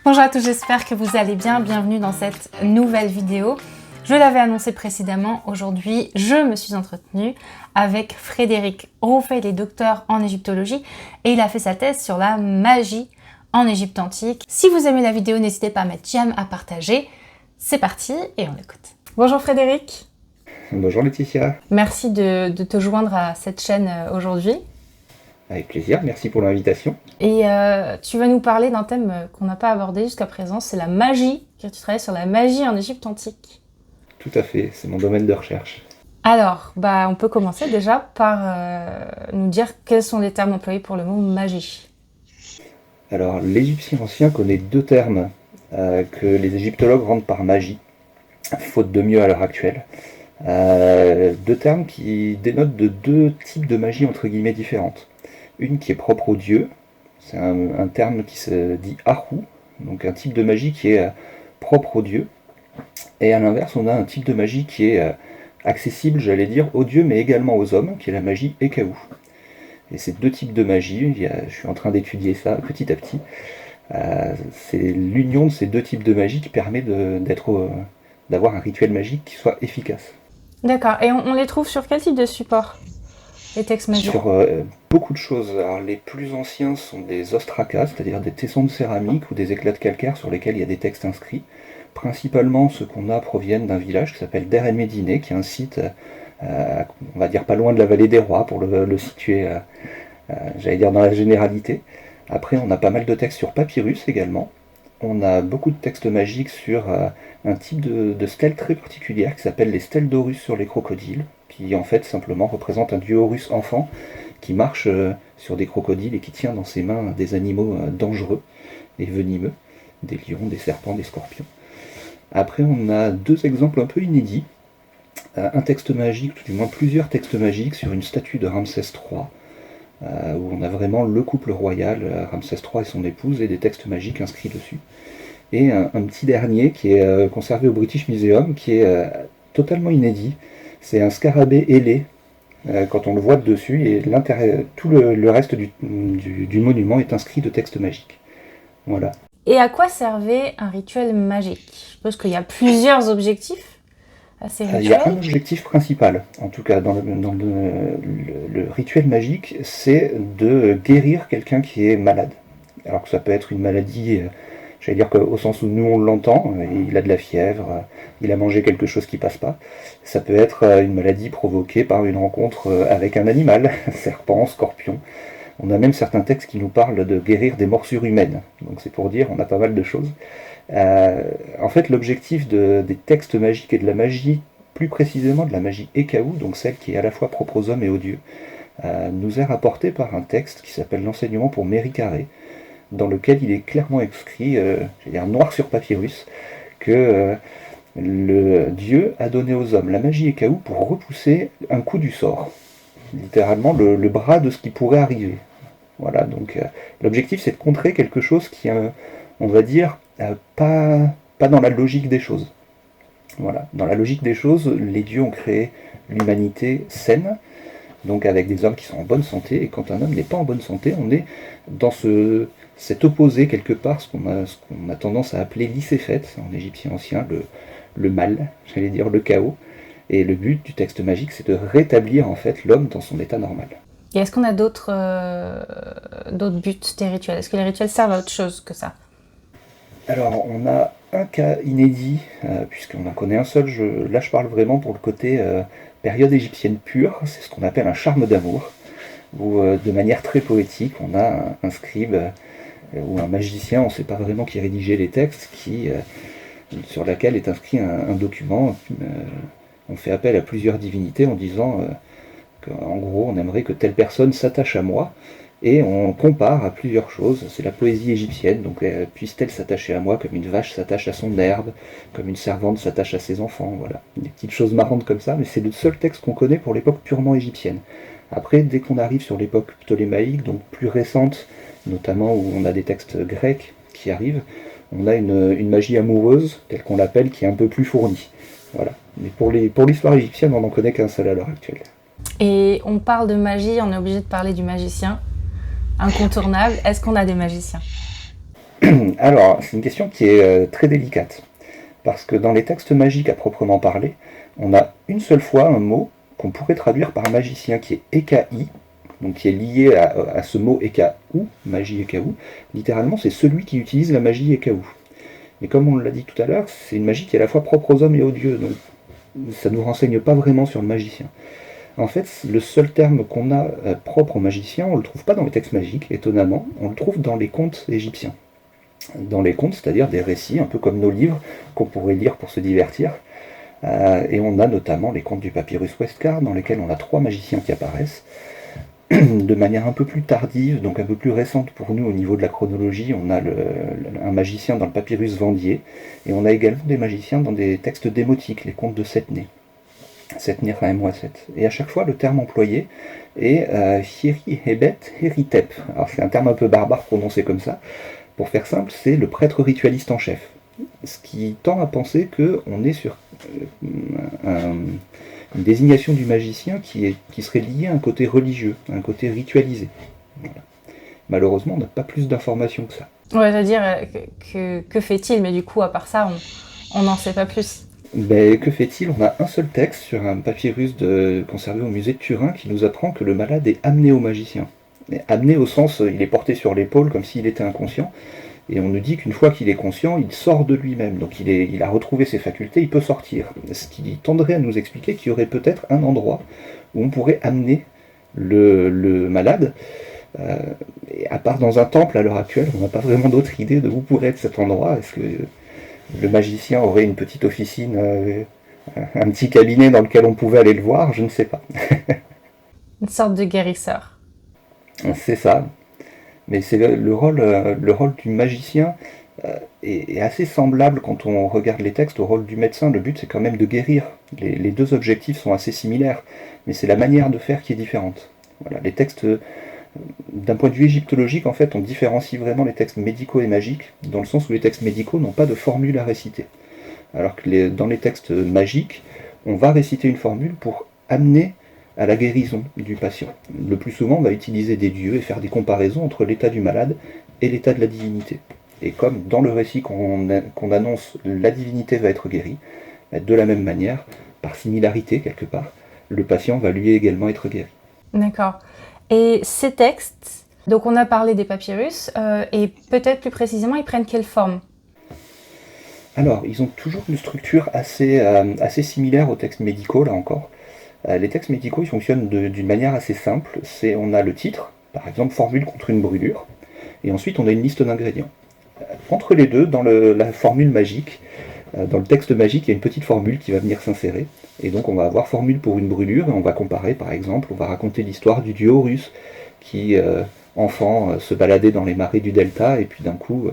Bonjour à tous, j'espère que vous allez bien. Bienvenue dans cette nouvelle vidéo. Je l'avais annoncé précédemment, aujourd'hui je me suis entretenue avec Frédéric Rouffet, il est docteur en égyptologie et il a fait sa thèse sur la magie en Égypte antique. Si vous aimez la vidéo, n'hésitez pas à mettre j'aime, à partager. C'est parti et on écoute. Bonjour Frédéric. Bonjour Laetitia. Merci de te joindre à cette chaîne aujourd'hui. Avec plaisir, merci pour l'invitation. Et tu vas nous parler d'un thème qu'on n'a pas abordé jusqu'à présent, c'est la magie, car tu travailles sur la magie en Égypte antique. Tout à fait, c'est mon domaine de recherche. Alors, on peut commencer déjà par nous dire quels sont les termes employés pour le mot magie. Alors, l'Égyptien ancien connaît deux termes que les égyptologues rendent par magie, faute de mieux à l'heure actuelle. Deux termes qui dénotent de deux types de magie entre guillemets différentes. Une qui est propre aux dieux, c'est un terme qui se dit Ahu, donc un type de magie qui est propre aux dieux. Et à l'inverse, on a un type de magie qui est accessible, j'allais dire, aux dieux, mais également aux hommes, qui est la magie Ekaou. Et ces deux types de magie, je suis en train d'étudier ça petit à petit, c'est l'union de ces deux types de magie qui permet d'avoir un rituel magique qui soit efficace. D'accord, et on les trouve sur quel type de support, les textes magiques? Sur beaucoup de choses. Alors, les plus anciens sont des ostracas, c'est-à-dire des tessons de céramique ou des éclats de calcaire sur lesquels il y a des textes inscrits. Principalement, ceux qu'on a proviennent d'un village qui s'appelle Der El Médine, qui est un site, on va dire pas loin de la vallée des rois, pour le situer, j'allais dire dans la généralité. Après, on a pas mal de textes sur papyrus également. On a beaucoup de textes magiques sur un type de stèle très particulière qui s'appelle les stèles d'Horus sur les crocodiles, qui en fait simplement représente un dieu Horus enfant qui marche sur des crocodiles et qui tient dans ses mains des animaux dangereux et venimeux, des lions, des serpents, des scorpions. Après, on a deux exemples un peu inédits. Un texte magique, tout du moins plusieurs textes magiques sur une statue de Ramsès III, où on a vraiment le couple royal, Ramsès III et son épouse, et des textes magiques inscrits dessus. Et un petit dernier qui est conservé au British Museum, qui est totalement inédit. C'est un scarabée ailé, quand on le voit de dessus, et tout le reste du monument est inscrit de textes magiques. Voilà. Et à quoi servait un rituel magique? Je suppose qu'il y a plusieurs objectifs à ces rituels. Il y a un objectif principal, en tout cas dans le rituel magique, c'est de guérir quelqu'un qui est malade. Alors que ça peut être une maladie, j'allais dire qu'au sens où nous on l'entend, il a de la fièvre, il a mangé quelque chose qui passe pas. Ça peut être une maladie provoquée par une rencontre avec un animal, serpent, scorpion. On a même certains textes qui nous parlent de guérir des morsures humaines. Donc c'est pour dire, on a pas mal de choses. En fait, l'objectif des textes magiques et de la magie, plus précisément de la magie Ekaou, donc celle qui est à la fois propre aux hommes et aux dieux, nous est rapporté par un texte qui s'appelle l'enseignement pour Méry Carré, dans lequel il est clairement écrit, noir sur papyrus, que le dieu a donné aux hommes la magie Ekaou pour repousser un coup du sort. Littéralement le bras de ce qui pourrait arriver. Voilà, donc l'objectif c'est de contrer quelque chose qui, on va dire, pas dans la logique des choses. Voilà, dans la logique des choses, les dieux ont créé l'humanité saine, donc avec des hommes qui sont en bonne santé, et quand un homme n'est pas en bonne santé, on est dans cet opposé quelque part, ce qu'on a tendance à appeler l'icéphète, en égyptien ancien, le mal, j'allais dire le chaos. Et le but du texte magique, c'est de rétablir en fait l'homme dans son état normal. Et est-ce qu'on a d'autres buts des rituels? Est-ce que les rituels servent à autre chose que ça? Alors, on a un cas inédit, puisqu'on en connaît un seul. Là, je parle vraiment pour le côté période égyptienne pure. C'est ce qu'on appelle un charme d'amour, où de manière très poétique, on a un scribe ou un magicien, on ne sait pas vraiment qui rédigeait les textes, sur laquelle est inscrit un document. On fait appel à plusieurs divinités en disant qu'en gros on aimerait que telle personne s'attache à moi, et on compare à plusieurs choses. C'est la poésie égyptienne, donc puisse-t-elle s'attacher à moi comme une vache s'attache à son herbe, comme une servante s'attache à ses enfants, voilà. Des petites choses marrantes comme ça, mais c'est le seul texte qu'on connaît pour l'époque purement égyptienne. Après, dès qu'on arrive sur l'époque ptolémaïque, donc plus récente, notamment où on a des textes grecs qui arrivent, on a une magie amoureuse, telle qu'on l'appelle, qui est un peu plus fournie. Voilà. Mais pour l'histoire égyptienne, on n'en connaît qu'un seul à l'heure actuelle. Et on parle de magie, on est obligé de parler du magicien. Incontournable. Est-ce qu'on a des magiciens? Alors, c'est une question qui est très délicate, parce que dans les textes magiques à proprement parler, on a une seule fois un mot qu'on pourrait traduire par magicien, qui est Ekai, donc qui est lié à ce mot Ekau, magie Ekau. Littéralement, c'est celui qui utilise la magie Ekau. Mais comme on l'a dit tout à l'heure, c'est une magie qui est à la fois propre aux hommes et aux dieux, donc ça ne nous renseigne pas vraiment sur le magicien. En fait, le seul terme qu'on a propre aux magiciens, on ne le trouve pas dans les textes magiques, étonnamment, on le trouve dans les contes égyptiens. Dans les contes, c'est-à-dire des récits, un peu comme nos livres, qu'on pourrait lire pour se divertir. Et on a notamment les contes du papyrus Westcar, dans lesquels on a 3 magiciens qui apparaissent, de manière un peu plus tardive, donc un peu plus récente pour nous au niveau de la chronologie. On a un magicien dans le papyrus Vendier, et on a également des magiciens dans des textes démotiques, les contes de Setné. Setné Raemwaset. Et à chaque fois, le terme employé est Hieri Hebet Heritep. Alors c'est un terme un peu barbare prononcé comme ça. Pour faire simple, c'est le prêtre ritualiste en chef. Ce qui tend à penser qu'on est sur une désignation du magicien qui serait liée à un côté religieux, à un côté ritualisé. Voilà. Malheureusement, on n'a pas plus d'informations que ça. Ouais, je veux dire, que fait-il? Mais du coup, à part ça, on n'en sait pas plus. Ben, que fait-il? On a un seul texte sur un papyrus conservé au musée de Turin qui nous apprend que le malade est amené au magicien. Amené au sens, il est porté sur l'épaule comme s'il était inconscient, et on nous dit qu'une fois qu'il est conscient, il sort de lui-même, donc il a retrouvé ses facultés, il peut sortir. Ce qui tendrait à nous expliquer qu'il y aurait peut-être un endroit où on pourrait amener le malade, et à part dans un temple à l'heure actuelle, on n'a pas vraiment d'autre idée de où pourrait être cet endroit. Est-ce que le magicien aurait une petite officine, un petit cabinet dans lequel on pouvait aller le voir? Je ne sais pas. Une sorte de guérisseur. C'est ça. Mais c'est le rôle du magicien est assez semblable quand on regarde les textes au rôle du médecin. Le but, c'est quand même de guérir. Les deux objectifs sont assez similaires, mais c'est la manière de faire qui est différente. Voilà. Les textes, d'un point de vue égyptologique, en fait, on différencie vraiment les textes médicaux et magiques, dans le sens où les textes médicaux n'ont pas de formule à réciter. Alors que dans les textes magiques, on va réciter une formule pour amener à la guérison du patient. Le plus souvent, on va utiliser des dieux et faire des comparaisons entre l'état du malade et l'état de la divinité. Et comme dans le récit qu'on annonce, la divinité va être guérie, de la même manière, par similarité quelque part, le patient va lui également être guéri. D'accord. Et ces textes, donc on a parlé des papyrus, et peut-être plus précisément, ils prennent quelle forme? Alors, ils ont toujours une structure assez similaire aux textes médicaux, là encore. Les textes médicaux, ils fonctionnent d'une manière assez simple. On a le titre, par exemple, formule contre une brûlure, et ensuite on a une liste d'ingrédients. Entre les deux, dans la formule magique, dans le texte magique, il y a une petite formule qui va venir s'insérer, et donc on va avoir formule pour une brûlure, et on va comparer, par exemple, on va raconter l'histoire du dieu Horus, qui, enfant, se baladait dans les marais du delta, et puis d'un coup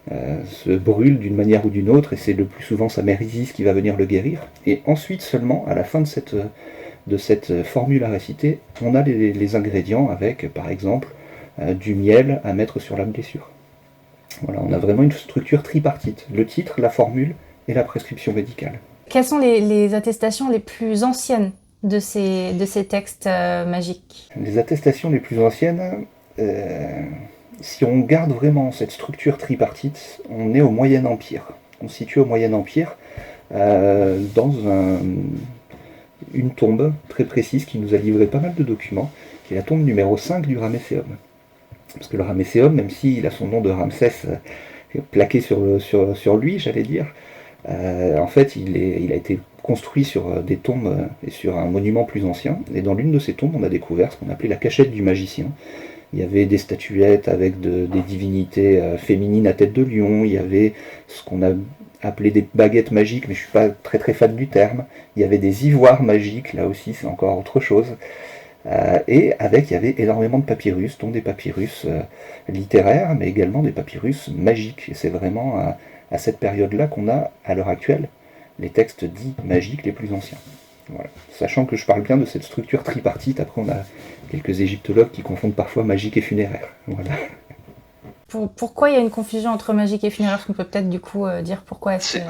se brûle d'une manière ou d'une autre, et c'est le plus souvent sa mère Isis qui va venir le guérir. Et ensuite seulement, à la fin de cette formule à réciter, on a les ingrédients avec, par exemple, du miel à mettre sur la blessure. Voilà, on a vraiment une structure tripartite, le titre, la formule et la prescription médicale. Quelles sont les attestations les plus anciennes de ces textes magiques? Les attestations les plus anciennes, si on garde vraiment cette structure tripartite, on est au Moyen Empire. On se situe au Moyen Empire dans une tombe très précise qui nous a livré pas mal de documents, qui est la tombe numéro 5 du Ramesséum. Parce que le Ramesséum, même s'il a son nom de Ramsès plaqué sur lui, j'allais dire, en fait il a été construit sur des tombes et sur un monument plus ancien, et dans l'une de ces tombes on a découvert ce qu'on appelait la cachette du magicien. Il y avait des statuettes avec des divinités féminines à tête de lion, il y avait ce qu'on a appelé des baguettes magiques, mais je ne suis pas très très fan du terme, il y avait des ivoires magiques, là aussi c'est encore autre chose, et il y avait énormément de papyrus, dont des papyrus littéraires, mais également des papyrus magiques, et c'est vraiment à cette période-là qu'on a, à l'heure actuelle, les textes dits magiques les plus anciens. Voilà. Sachant que je parle bien de cette structure tripartite, après on a quelques égyptologues qui confondent parfois magique et funéraire. Voilà. Pourquoi il y a une confusion entre magique et funéraire? Qu'on peut peut-être du coup dire pourquoi est-ce que...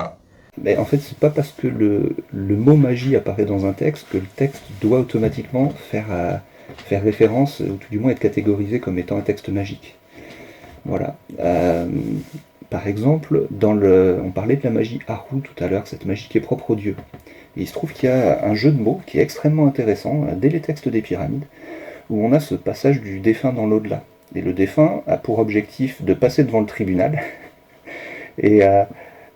Mais en fait, c'est pas parce que le mot magie apparaît dans un texte que le texte doit automatiquement faire référence, ou tout du moins être catégorisé comme étant un texte magique. Voilà. Par exemple, on parlait de la magie Haru tout à l'heure, cette magie qui est propre aux dieux. Et il se trouve qu'il y a un jeu de mots qui est extrêmement intéressant, dès les textes des pyramides, où on a ce passage du défunt dans l'au-delà. Et le défunt a pour objectif de passer devant le tribunal. Et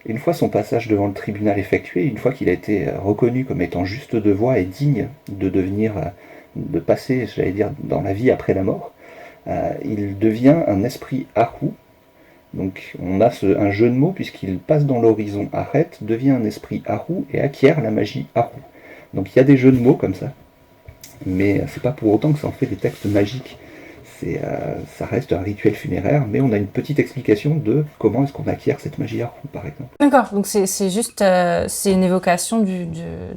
une fois son passage devant le tribunal effectué, une fois qu'il a été reconnu comme étant juste de voix et digne de passer, j'allais dire, dans la vie après la mort, il devient un esprit Haru. Donc on a un jeu de mots puisqu'il passe dans l'horizon arrête, devient un esprit Haru et acquiert la magie Haru. Donc il y a des jeux de mots comme ça, mais c'est pas pour autant que ça en fait des textes magiques. Ça reste un rituel funéraire, mais on a une petite explication de comment est-ce qu'on acquiert cette magie Haru, par exemple. D'accord, donc c'est juste c'est une évocation de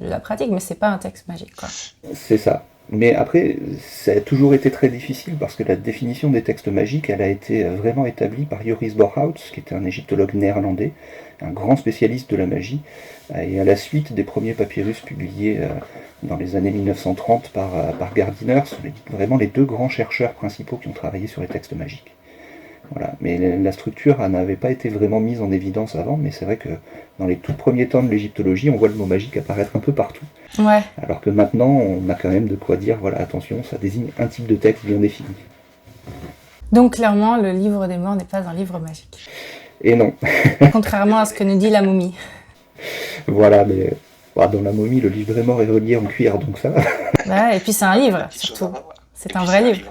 la pratique, mais c'est pas un texte magique, quoi. C'est ça. Mais après, ça a toujours été très difficile parce que la définition des textes magiques, elle a été vraiment établie par Joris Borhout, qui était un égyptologue néerlandais, un grand spécialiste de la magie, et à la suite des premiers papyrus publiés dans les années 1930 par Gardiner, ce sont vraiment les deux grands chercheurs principaux qui ont travaillé sur les textes magiques. Voilà. Mais la structure n'avait pas été vraiment mise en évidence avant, mais c'est vrai que dans les tout premiers temps de l'égyptologie, on voit le mot magique apparaître un peu partout. Ouais. Alors que maintenant, on a quand même de quoi dire, voilà, attention, ça désigne un type de texte bien défini. Donc clairement, le livre des morts n'est pas un livre magique. Et non. Contrairement à ce que nous dit la momie. Voilà, mais dans la momie, le livre des morts est relié en cuir, donc ça va. Ouais, et puis c'est un livre, surtout. C'est un vrai livre.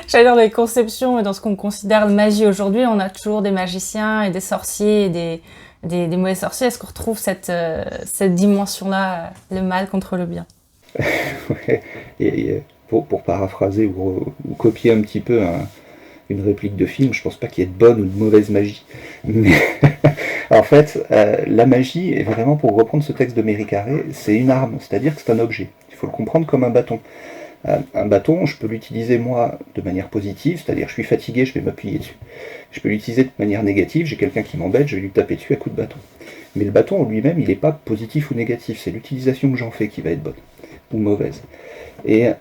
J'allais dans les conceptions et dans ce qu'on considère de magie aujourd'hui, on a toujours des magiciens et des sorciers et des mauvais sorciers. Est-ce qu'on retrouve cette dimension-là, le mal contre le bien? Ouais. Et pour paraphraser ou copier un petit peu une réplique de film, je pense pas qu'il y ait de bonne ou de mauvaise magie. Mais en fait, la magie, est vraiment, pour reprendre ce texte de Mary Carré, c'est une arme, c'est-à-dire que c'est un objet. Il faut le comprendre comme un bâton. Un bâton, je peux l'utiliser moi de manière positive, c'est-à-dire je suis fatigué, je vais m'appuyer dessus. Je peux l'utiliser de manière négative, j'ai quelqu'un qui m'embête, je vais lui taper dessus à coups de bâton. Mais le bâton en lui-même, il n'est pas positif ou négatif, c'est l'utilisation que j'en fais qui va être bonne ou mauvaise. Et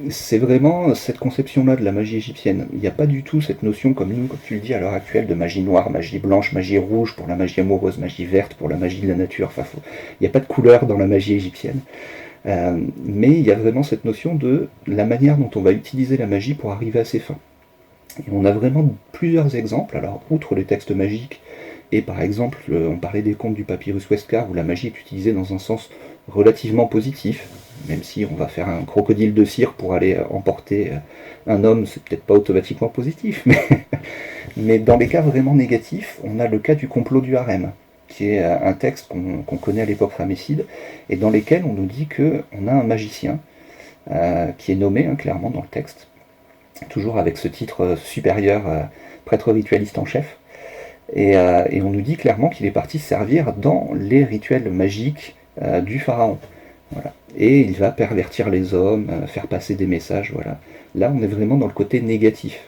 c'est vraiment cette conception-là de la magie égyptienne. Il n'y a pas du tout cette notion, comme nous, comme tu le dis à l'heure actuelle, de magie noire, magie blanche, magie rouge pour la magie amoureuse, magie verte pour la magie de la nature. Enfin, il n'y a pas de couleur dans la magie égyptienne. Mais il y a vraiment cette notion de la manière dont on va utiliser la magie pour arriver à ses fins. Et on a vraiment plusieurs exemples. Alors, outre les textes magiques, et par exemple, on parlait des contes du papyrus Westcar, où la magie est utilisée dans un sens relativement positif, même si on va faire un crocodile de cire pour aller emporter un homme, c'est peut-être pas automatiquement positif, mais dans les cas vraiment négatifs, on a le cas du complot du harem, qui est un texte qu'on connaît à l'époque ramesside, et dans lesquels on nous dit qu'on a un magicien, qui est nommé clairement dans le texte, toujours avec ce titre supérieur, prêtre ritualiste en chef, et on nous dit clairement qu'il est parti servir dans les rituels magiques du pharaon. Voilà. Et il va pervertir les hommes, faire passer des messages, voilà. Là, on est vraiment dans le côté négatif.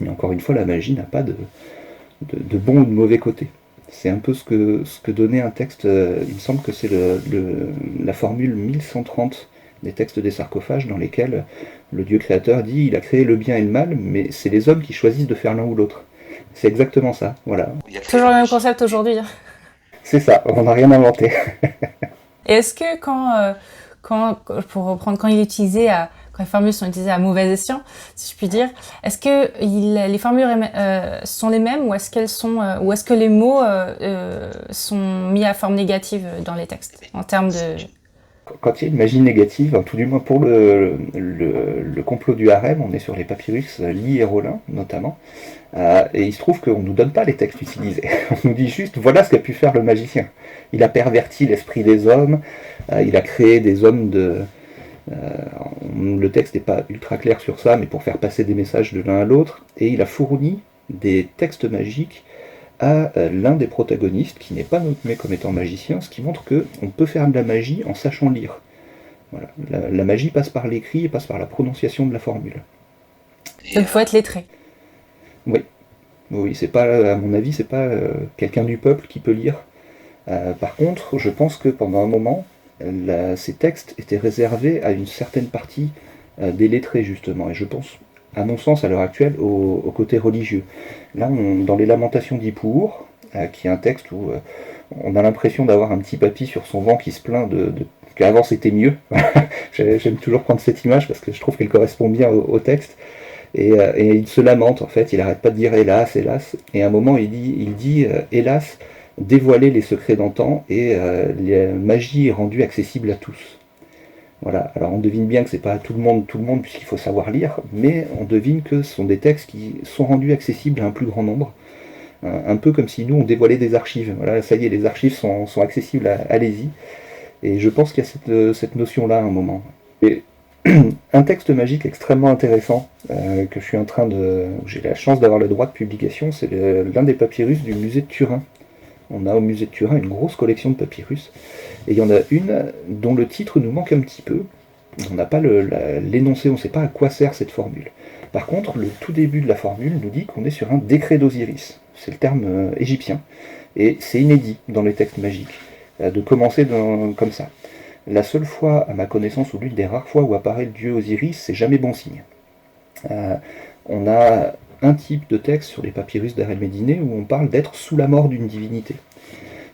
Mais encore une fois, la magie n'a pas de bon ou de mauvais côté. C'est un peu ce que donnait un texte, il me semble que c'est la formule 1130 des textes des sarcophages, dans lesquels le Dieu créateur dit il a créé le bien et le mal, mais c'est les hommes qui choisissent de faire l'un ou l'autre. C'est exactement ça, voilà. Toujours le même concept aujourd'hui. C'est ça, on n'a rien inventé. Et est-ce que pour reprendre, quand les formules sont utilisées à mauvais escient, si je puis dire, est-ce que les formules sont les mêmes ou est-ce que les mots sont mis à forme négative dans les textes en termes de... Quand il y a une magie négative, tout du moins pour le complot du harem, on est sur les papyrus Lee et Rollin notamment, et il se trouve qu'on ne nous donne pas les textes utilisés. On nous dit juste voilà ce qu'a pu faire le magicien. Il a perverti l'esprit des hommes, il a créé des hommes le texte n'est pas ultra clair sur ça, mais pour faire passer des messages de l'un à l'autre, et il a fourni des textes magiques à l'un des protagonistes, qui n'est pas nommé comme étant magicien, ce qui montre qu'on peut faire de la magie en sachant lire. Voilà. La magie passe par l'écrit et passe par la prononciation de la formule. Donc il faut être lettré. Oui, c'est pas, à mon avis, c'est pas quelqu'un du peuple qui peut lire. Par contre, je pense que pendant un moment, ces textes étaient réservés à une certaine partie des lettrés, justement, et je pense à mon sens, à l'heure actuelle, au côté religieux. Là, dans les Lamentations d'Hippour, qui est un texte où on a l'impression d'avoir un petit papy sur son vent qui se plaint qu'avant c'était mieux. J'aime toujours prendre cette image parce que je trouve qu'elle correspond bien au texte. Et il se lamente, en fait, il n'arrête pas de dire hélas, hélas. Et à un moment, il dit hélas, dévoiler les secrets d'antan et la magie est rendue accessible à tous. Voilà, alors on devine bien que c'est pas tout le monde, puisqu'il faut savoir lire, mais on devine que ce sont des textes qui sont rendus accessibles à un plus grand nombre. Un peu comme si nous on dévoilait des archives. Voilà, ça y est, les archives sont accessibles, allez-y. Et je pense qu'il y a cette notion-là à un moment. Et un texte magique extrêmement intéressant que je suis en train de... J'ai la chance d'avoir le droit de publication, c'est l'un des papyrus du musée de Turin. On a au musée de Turin une grosse collection de papyrus. Et il y en a une dont le titre nous manque un petit peu. On n'a pas l'énoncé, on ne sait pas à quoi sert cette formule. Par contre, le tout début de la formule nous dit qu'on est sur un décret d'Osiris. C'est le terme égyptien. Et c'est inédit dans les textes magiques, de commencer comme ça. La seule fois, à ma connaissance, ou l'une des rares fois où apparaît le dieu Osiris, c'est jamais bon signe. On a un type de texte sur les papyrus d'Ar el-Médinée où on parle d'être sous la mort d'une divinité.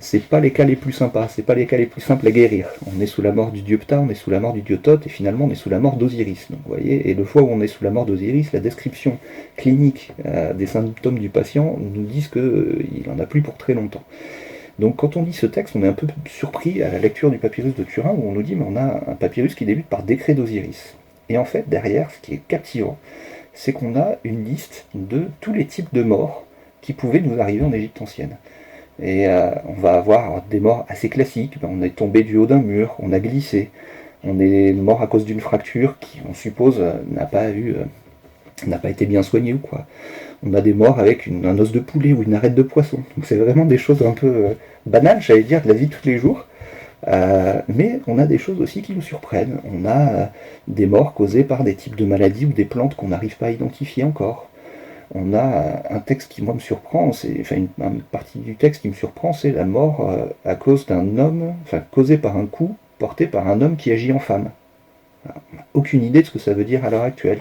C'est pas les cas les plus sympas, c'est pas les cas les plus simples à guérir. On est sous la mort du dieu Ptah, on est sous la mort du dieu Thoth, et finalement on est sous la mort d'Osiris. Donc vous voyez, et le fois où on est sous la mort d'Osiris, la description clinique des symptômes du patient nous dit qu'il en a plus pour très longtemps. Donc quand on lit ce texte, on est un peu surpris à la lecture du papyrus de Turin, où on nous dit mais on a un papyrus qui débute par décret d'Osiris. Et en fait, derrière, ce qui est captivant, c'est qu'on a une liste de tous les types de morts qui pouvaient nous arriver en Égypte ancienne. Et on va avoir des morts assez classiques. On est tombé du haut d'un mur, on a glissé, on est mort à cause d'une fracture qui, on suppose, n'a pas été bien soignée ou quoi. On a des morts avec un os de poulet ou une arête de poisson. Donc c'est vraiment des choses un peu banales, j'allais dire, de la vie de tous les jours. Mais on a des choses aussi qui nous surprennent. On a des morts causées par des types de maladies ou des plantes qu'on n'arrive pas à identifier encore. On a un texte qui, moi, me surprend, une partie du texte qui me surprend, c'est la mort à cause d'un homme, causée par un coup porté par un homme qui agit en femme. Alors, on n'a aucune idée de ce que ça veut dire à l'heure actuelle.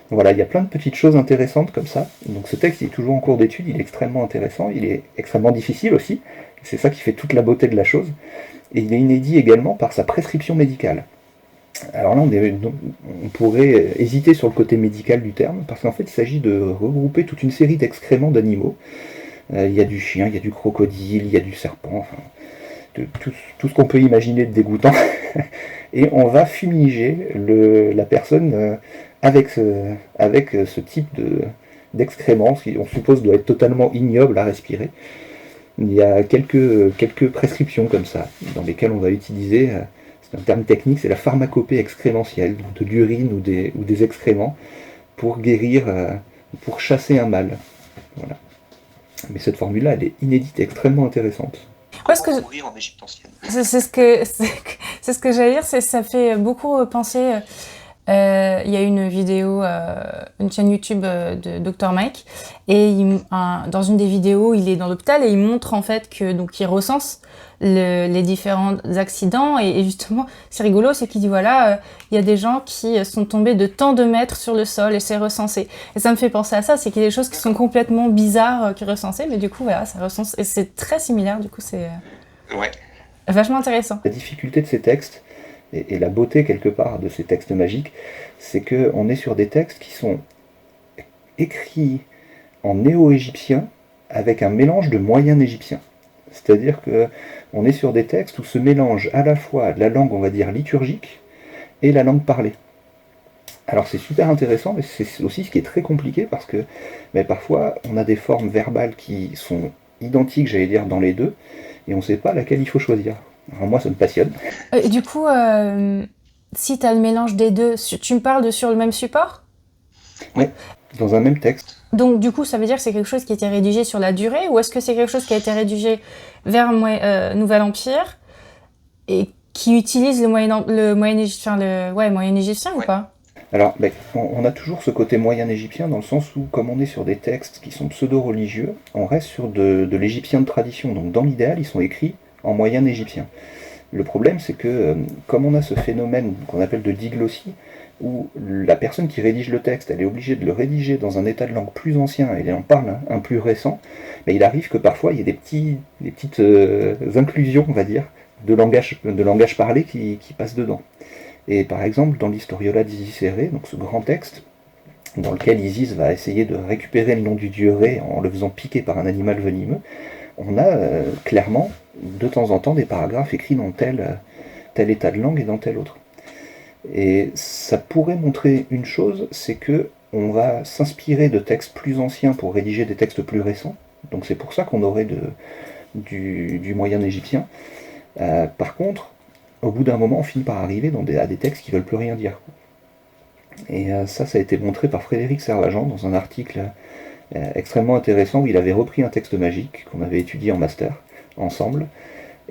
Voilà, il y a plein de petites choses intéressantes comme ça. Donc ce texte il est toujours en cours d'étude, il est extrêmement intéressant, il est extrêmement difficile aussi. C'est ça qui fait toute la beauté de la chose. Et il est inédit également par sa prescription médicale. Alors là, on pourrait hésiter sur le côté médical du terme, parce qu'en fait, il s'agit de regrouper toute une série d'excréments d'animaux. Il y a du chien, il y a du crocodile, il y a du serpent, tout ce qu'on peut imaginer de dégoûtant. Et on va fumiger la personne avec ce type d'excréments, ce qui, on suppose, doit être totalement ignoble à respirer. Il y a quelques prescriptions comme ça, dans lesquelles on va utiliser... un terme technique, c'est la pharmacopée excrémentielle, donc de l'urine ou des excréments, pour guérir, pour chasser un mal. Voilà. Mais cette formule-là, elle est inédite et extrêmement intéressante. Parce que mourir en Égypte ancienne. C'est ce que j'allais dire, ça fait beaucoup penser. Il y a une vidéo, une chaîne YouTube de Dr Mike, et dans une des vidéos, il est dans l'hôpital et il montre en fait qu'il recense les différents accidents, et justement, c'est rigolo, c'est qu'il dit voilà, il y a des gens qui sont tombés de tant de mètres sur le sol et c'est recensé. Et ça me fait penser à ça, c'est qu'il y a des choses qui sont complètement bizarres qui sont recensées, mais du coup, voilà, ça recense, et c'est très similaire, du coup, c'est vachement intéressant. La difficulté de ces textes, et la beauté quelque part de ces textes magiques, c'est qu'on est sur des textes qui sont écrits en néo-égyptien avec un mélange de moyen égyptien. C'est-à-dire qu'on est sur des textes où se mélange à la fois la langue, on va dire, liturgique et la langue parlée. Alors c'est super intéressant, mais c'est aussi ce qui est très compliqué parce que parfois on a des formes verbales qui sont identiques, j'allais dire, dans les deux, et on ne sait pas laquelle il faut choisir. Alors moi ça me passionne. Et du coup, si tu as le mélange des deux, tu me parles sur le même support ? Oui, dans un même texte. Donc du coup, ça veut dire que c'est quelque chose qui a été rédigé sur la durée, ou est-ce que c'est quelque chose qui a été rédigé vers Nouvel Empire et qui utilise le moyen égyptien ou pas ? Alors, on a toujours ce côté moyen égyptien dans le sens où, comme on est sur des textes qui sont pseudo-religieux, on reste sur de l'égyptien de tradition. Donc dans l'idéal, ils sont écrits en moyen égyptien. Le problème, c'est que, comme on a ce phénomène qu'on appelle de diglossie, où la personne qui rédige le texte, elle est obligée de le rédiger dans un état de langue plus ancien, et elle en parle un plus récent, mais il arrive que parfois il y ait des petites inclusions, on va dire, de langage parlé qui passent dedans. Et par exemple, dans l'Historiola d'Isis et Ré, donc ce grand texte, dans lequel Isis va essayer de récupérer le nom du dieu Ré en le faisant piquer par un animal venimeux, on a clairement, de temps en temps, des paragraphes écrits dans tel état de langue et dans tel autre. Et ça pourrait montrer une chose, c'est que on va s'inspirer de textes plus anciens pour rédiger des textes plus récents. Donc c'est pour ça qu'on aurait du moyen égyptien. Par contre, au bout d'un moment, on finit par arriver à des textes qui ne veulent plus rien dire. Et ça a été montré par Frédéric Servagent dans un article extrêmement intéressant où il avait repris un texte magique qu'on avait étudié en master ensemble,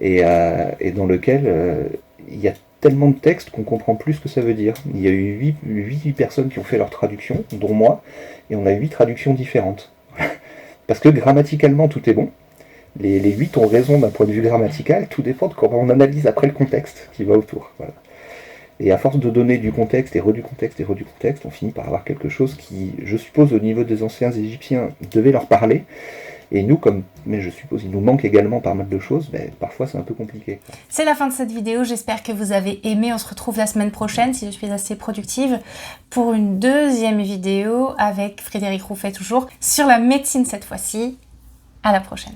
et dans lequel il y a tellement de textes qu'on comprend plus ce que ça veut dire. Il y a eu 8 personnes qui ont fait leur traduction, dont moi, et on a 8 traductions différentes. Parce que grammaticalement tout est bon, les 8 ont raison d'un point de vue grammatical, tout dépend de comment on analyse après le contexte qui va autour. Voilà. Et à force de donner du contexte et redu contexte et redu contexte, on finit par avoir quelque chose qui, je suppose, au niveau des anciens Égyptiens, devait leur parler. Et nous, mais je suppose, il nous manque également pas mal de choses, mais parfois c'est un peu compliqué. C'est la fin de cette vidéo, j'espère que vous avez aimé. On se retrouve la semaine prochaine, si je suis assez productive, pour une deuxième vidéo avec Frédéric Rouffet toujours, sur la médecine cette fois-ci. À la prochaine.